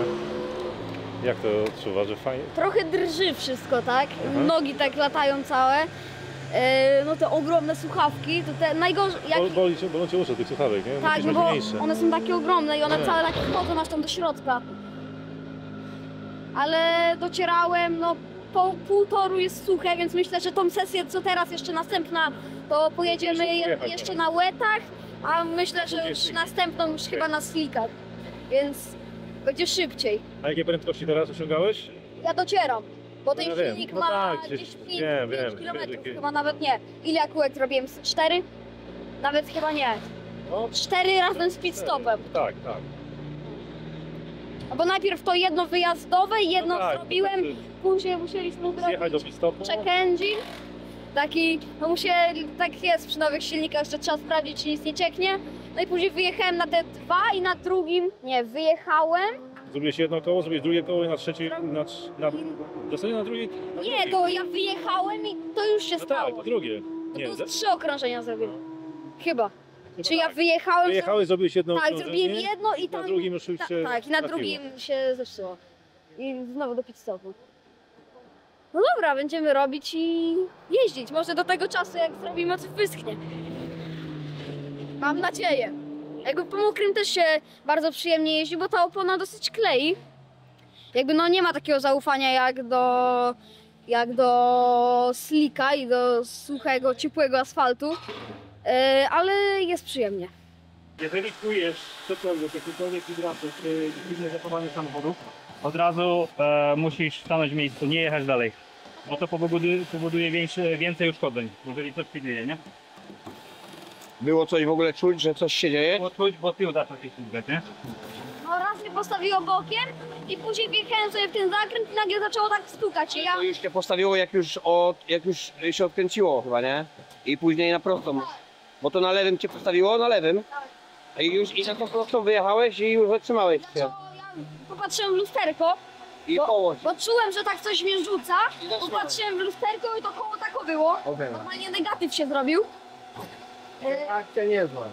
Jak to odczuwasz, że fajnie? Trochę drży wszystko, tak? Nogi tak latają całe. No te ogromne słuchawki, to te najgorzej... Bolą cię uszy tych słuchawek, nie? Tak, Jakieś no bo mniejsze. one są takie ogromne i one Nie. całe takie wchodzą aż tam do środka. Ale docierałem, no pół toru jest suche, więc myślę, że tą sesję, co teraz jeszcze następna, to pojedziemy jeszcze na łetach, a myślę, że już następną już chyba na slikach, więc będzie szybciej. A jakie prędkości teraz osiągałeś? Ja docieram, bo ten No ja wiem. silnik No ma tak, gdzieś gdzieś- 5 wiem. km, chyba nawet nie. Ile kółek zrobiłem? 4? Nawet chyba nie. No, 4 razem z pit stopem. tak. No bo najpierw to jedno wyjazdowe, jedno No tak, zrobiłem, to później musieliśmy zjechać do zrobić pit stopu. check engine. Taki, no tak jest przy nowych silnikach, że trzeba sprawdzić, czy nic nie cieknie. No i później wyjechałem na te dwa i na drugim, nie, wyjechałem. Zrobiłeś jedno koło, zrobiłeś drugie koło i na trzecie, w zasadzie na drugie. Nie, to ja wyjechałem i to już się No tak, stało. to drugie. To Nie, było 3 okrążenia zrobiłem. Chyba. Czy ja tak. wyjechałem? Wyjechałeś, zrobiłeś jedno Tak, okrążenie, zrobiłem jedno i tam... na drugim już się Tak, i na trafiło. drugim się zepsuło. I znowu do pit stopu. No dobra, będziemy robić i jeździć. Może do tego czasu, jak zrobimy, coś wyschnie. Mam nadzieję. Jakby po mokrym też się bardzo przyjemnie jeździ, bo ta opona dosyć klei. Jakby no nie ma takiego zaufania jak do slika i do suchego, ciepłego asfaltu, ale jest przyjemnie. Jeżeli czujesz cokolwiek, jakiekolwiek wibracje, czy dziwne zachowanie samochodu, od razu musisz stanąć w miejscu, nie jechać dalej. Bo to powoduje więcej uszkodzeń, jeżeli coś się dzieje, nie? Było coś w ogóle czuć, że coś się dzieje? Bo czuć, bo tył zaczął się ślizgać, nie? No raz mnie postawiło bokiem i później wjechałem sobie w ten zakręt i nagle zaczęło tak stukać. I ja... To już się postawiło jak już się odkręciło chyba, nie? I później na prostą. Bo to na lewym cię postawiło, na lewym. I na tą prostą wyjechałeś i już zatrzymałeś się. Ja popatrzyłem w lusterko, I koło się. bo czułem, że tak coś mnie rzuca. I zatrzymałeś. Popatrzyłem w lusterko i to koło tako było. Okej. Normalnie negatyw się zrobił. Akcja niezła.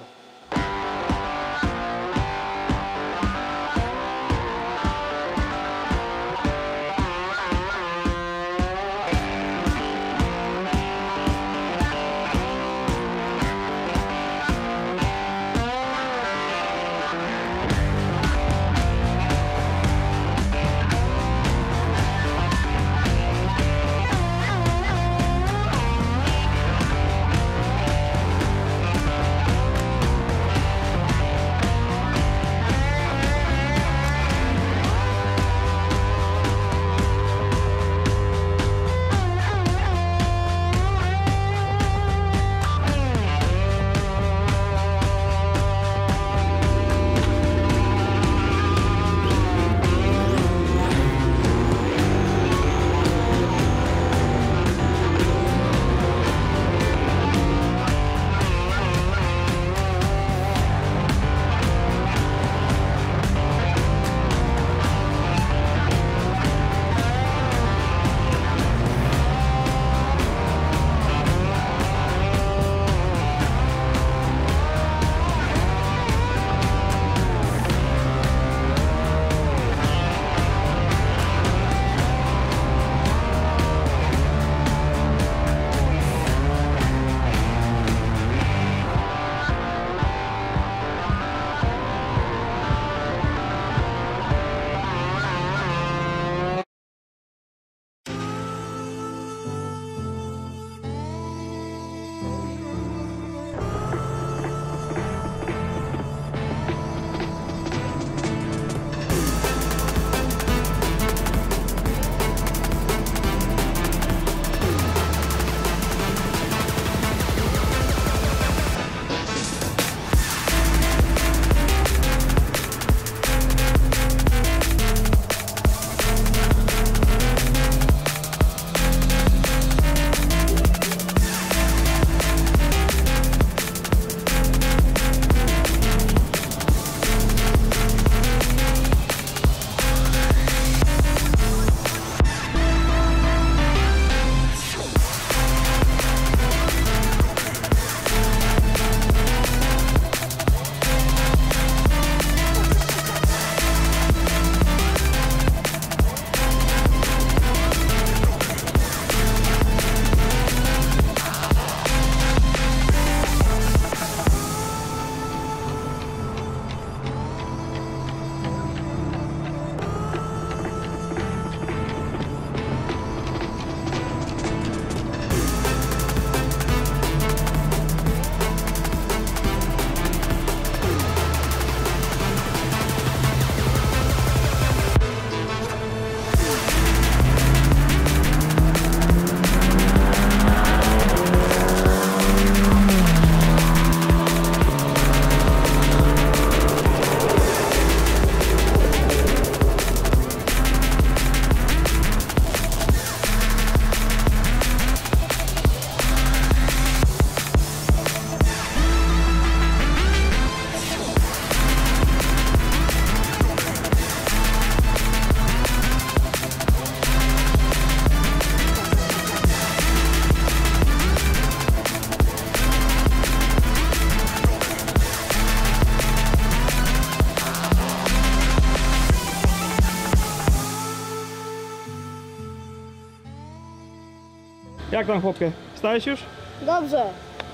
Jak tam chłopie? Wstałeś już? Dobrze,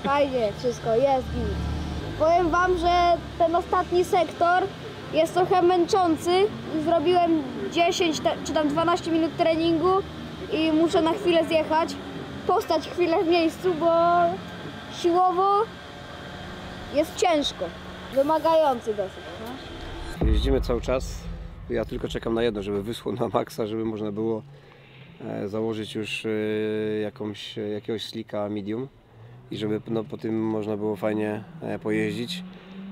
fajnie, wszystko jest git. Powiem wam, że ten ostatni sektor jest trochę męczący. Zrobiłem 10 czy tam 12 minut treningu i muszę na chwilę zjechać, postać chwilę w miejscu, bo siłowo jest ciężko, wymagający dosyć. No. Jeździmy cały czas. Ja tylko czekam na jedno, żeby wyschło na maksa, żeby można było założyć już jakiegoś slika medium i żeby po tym można było fajnie pojeździć.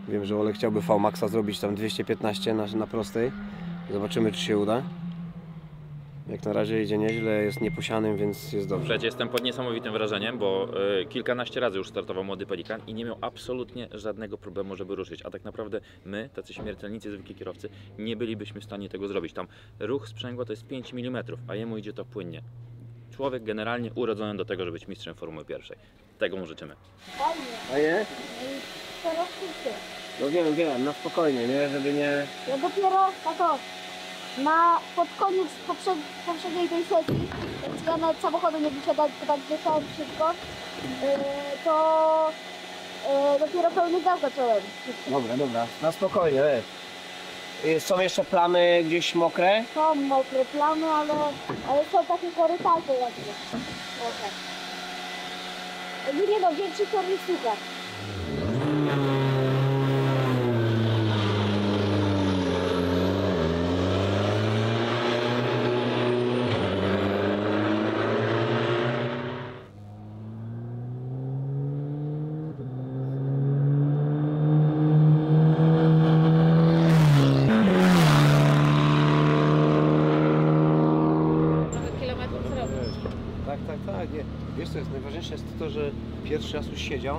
Wiem, że Olek chciałby V-Maxa zrobić tam 215 na prostej. Zobaczymy, czy się uda. Jak na razie idzie nieźle, jest nieposianym, więc jest dobrze. Słuchajcie, jestem pod niesamowitym wrażeniem, bo kilkanaście razy już startował młody Pelikan i nie miał absolutnie żadnego problemu, żeby ruszyć. A tak naprawdę my, tacy śmiertelnicy, zwykli kierowcy, nie bylibyśmy w stanie tego zrobić. Tam ruch sprzęgła to jest 5 mm, a jemu idzie to płynnie. Człowiek generalnie urodzony do tego, żeby być mistrzem Formuły 1. Tego mu życzymy. Fajnie. A nie? Teraz wszyscy. No wiem, na spokojnie, nie? Żeby nie... Ja dopiero pod koniec poprzedniej tej sesji, więc ja nawet samochodu nie wysiadać, to tak wjechałem szybko, to dopiero pełny gaz zacząłem. Dobra, na spokojnie, wiesz. Są jeszcze plamy gdzieś mokre? Są mokre plamy, ale są takie korytarze jakby. Jakby nie no, większy tor nie słucha. Tak, nie. Wiesz co jest najważniejsze, jest to, że pierwszy raz już siedział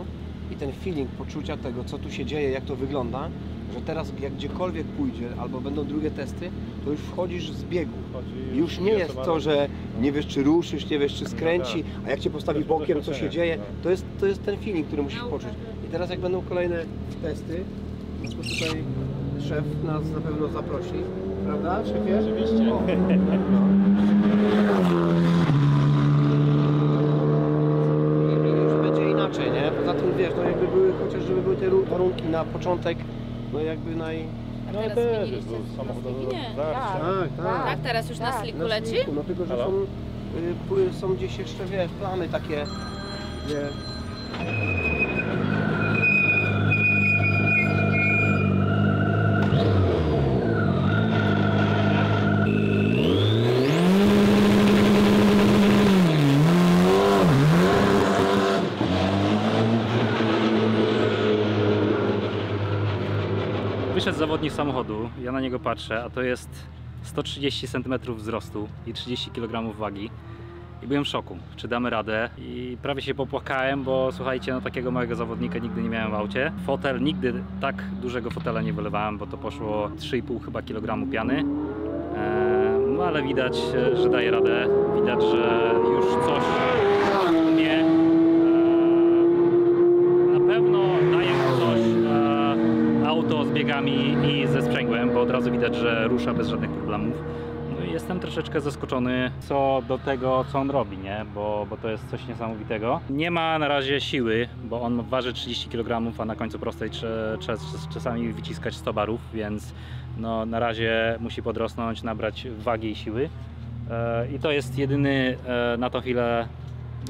i ten feeling poczucia tego, co tu się dzieje, jak to wygląda, że teraz jak gdziekolwiek pójdzie, albo będą drugie testy, to już wchodzisz z biegu. Już nie jest to, że nie wiesz, czy ruszysz, nie wiesz, czy skręci, a jak cię postawi bokiem, co się dzieje, to jest ten feeling, który musisz poczuć. I teraz jak będą kolejne testy, to tutaj szef nas na pewno zaprosi, prawda, szefie? Oczywiście. O, już będzie inaczej, nie? Poza tym wiesz, no jakby były, chociaż żeby były te warunki na początek, no jakby A No teraz też, zmieniliście bo samochodowo Nie. Tak. Tak, teraz już na sliku leci? sliku, no tylko, że Halo? są gdzieś jeszcze, wiesz, plamy takie, gdzie... Wyszedł zawodnik z samochodu, ja na niego patrzę, a to jest 130 cm wzrostu i 30 kg wagi. I byłem w szoku, czy damy radę, i prawie się popłakałem, bo słuchajcie, no takiego małego zawodnika nigdy nie miałem w aucie. Fotel, nigdy tak dużego fotela nie wylewałem, bo to poszło 3,5 chyba kg piany. No ale widać, że daje radę, widać, że już coś umie. Na pewno daje mu coś auto z biegami i ze sprzęgłem, bo od razu widać, że rusza bez żadnych problemów. No i jestem troszeczkę zaskoczony co do tego, co on robi, nie? Bo to jest coś niesamowitego. Nie ma na razie siły, bo on waży 30 kg, a na końcu prostej trzeba czasami wyciskać 100 barów, więc no, na razie musi podrosnąć, nabrać wagi i siły. I to jest jedyny na tą chwilę,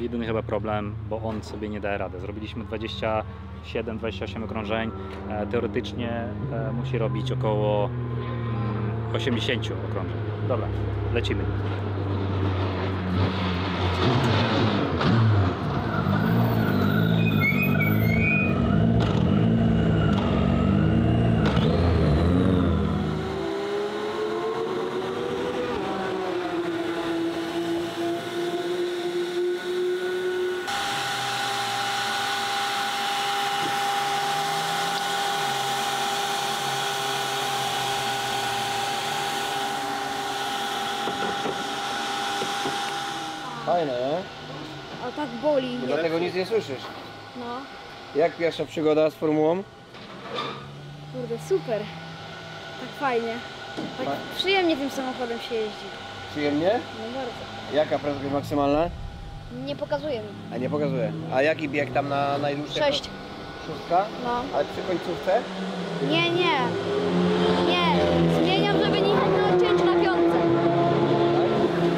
jedyny chyba problem, bo on sobie nie daje rady. Zrobiliśmy 27-28 okrążeń. Teoretycznie musi robić około 80 okrążeń. Dobra, lecimy. Fajne, nie? A tak boli. Dlatego nic nie słyszysz. No, Jak pierwsza przygoda z formułą? kurde, super. Tak fajnie. Tak przyjemnie tym samochodem się jeździ. Przyjemnie? No bardzo. Jaka prędkość maksymalna? Nie pokazuje mi. A nie pokazuje. A jaki bieg tam na najdłuższej? 6. Szóstka? No. Ale przy końcówce? Nie. Zmieniam, żeby nie jechać na odcięciu na piątce.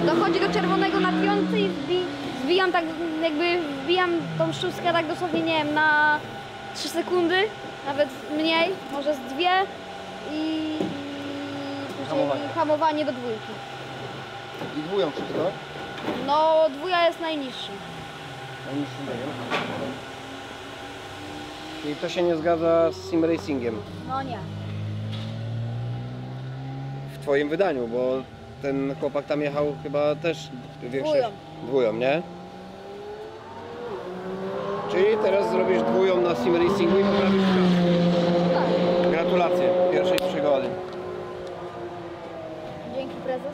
Dochodzi do czerwonego na piątce i wbijam tak, jakby wbijam tą szóstkę tak dosłownie, nie wiem, na 3 sekundy, nawet mniej, może z 2 i później hamowanie do 2. I dwują wszystko? No, 2 jest najniższy. Najniższy biegiem. Czyli to się nie zgadza z sim racingiem No nie. w twoim wydaniu, bo ten chłopak tam jechał chyba też większość... Dwują, nie? Czyli teraz zrobisz dwują na sim racingu i poprawisz czas. Tak. Gratulacje pierwszej przygody. Dzięki, prezes.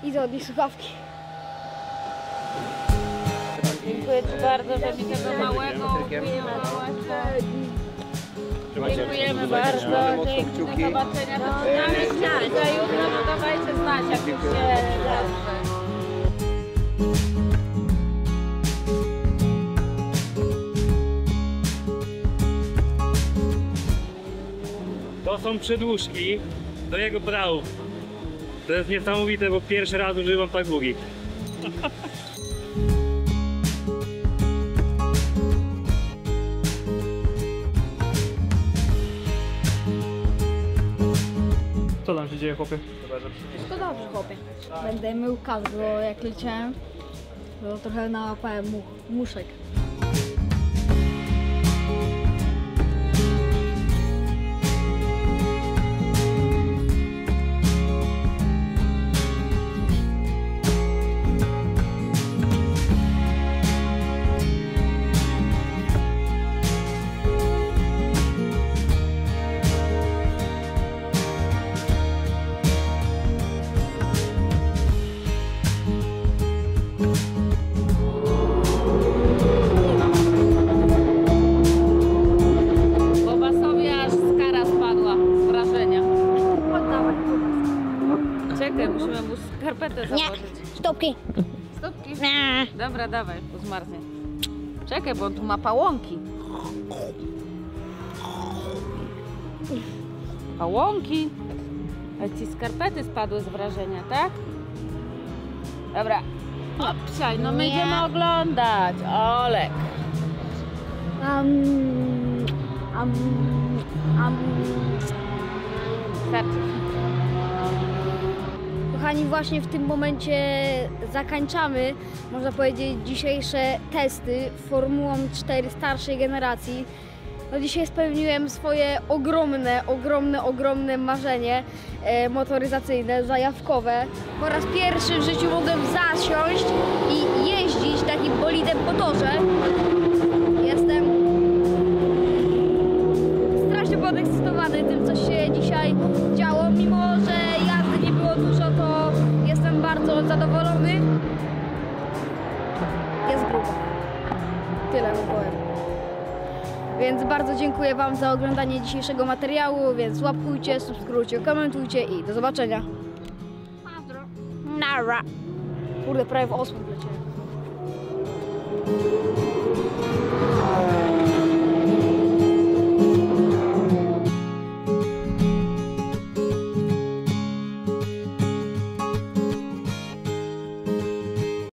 Idę od nich słuchawki. Dziękuję Ci bardzo, że mi tego małego upiłowałaś. Dziękujemy bardzo. Dzięki, do zobaczenia. Damy znać. Za jutro no dawajcie znać, jak już się zadzwoni. To są przedłużki do jego pedałów. To jest niesamowite, bo pierwszy raz używam tak długich. Co tam się dzieje, chłopie? To dobrze, chłopie. Będę mył kas, bo jak leciałem, to trochę nałapałem muszek. Czekaj, musimy mu skarpetę założyć. Stopki. Stopki? Dobra, dawaj, bo zmarznie. Czekaj, bo on tu ma pałąki. Pałąki? A ci skarpety spadły z wrażenia, tak? Dobra. Obsiaj, no my idziemy oglądać. Olek. Starczy. Kochani, właśnie w tym momencie zakończamy, można powiedzieć, dzisiejsze testy Formułą 4 starszej generacji. No dzisiaj spełniłem swoje ogromne marzenie motoryzacyjne, zajawkowe. Po raz pierwszy w życiu mogłem zasiąść i jeździć takim bolidem po torze. Jestem strasznie podekscytowany tym, co się dzisiaj działo, mimo że jazdy nie było dużo, to jestem bardzo zadowolony. Jest grubo. Tyle mu powiem. Więc bardzo dziękuję Wam za oglądanie dzisiejszego materiału, więc łapkujcie, subskrybujcie, komentujcie i do zobaczenia. Nara. Kurde, prawie w 8 wleciałem.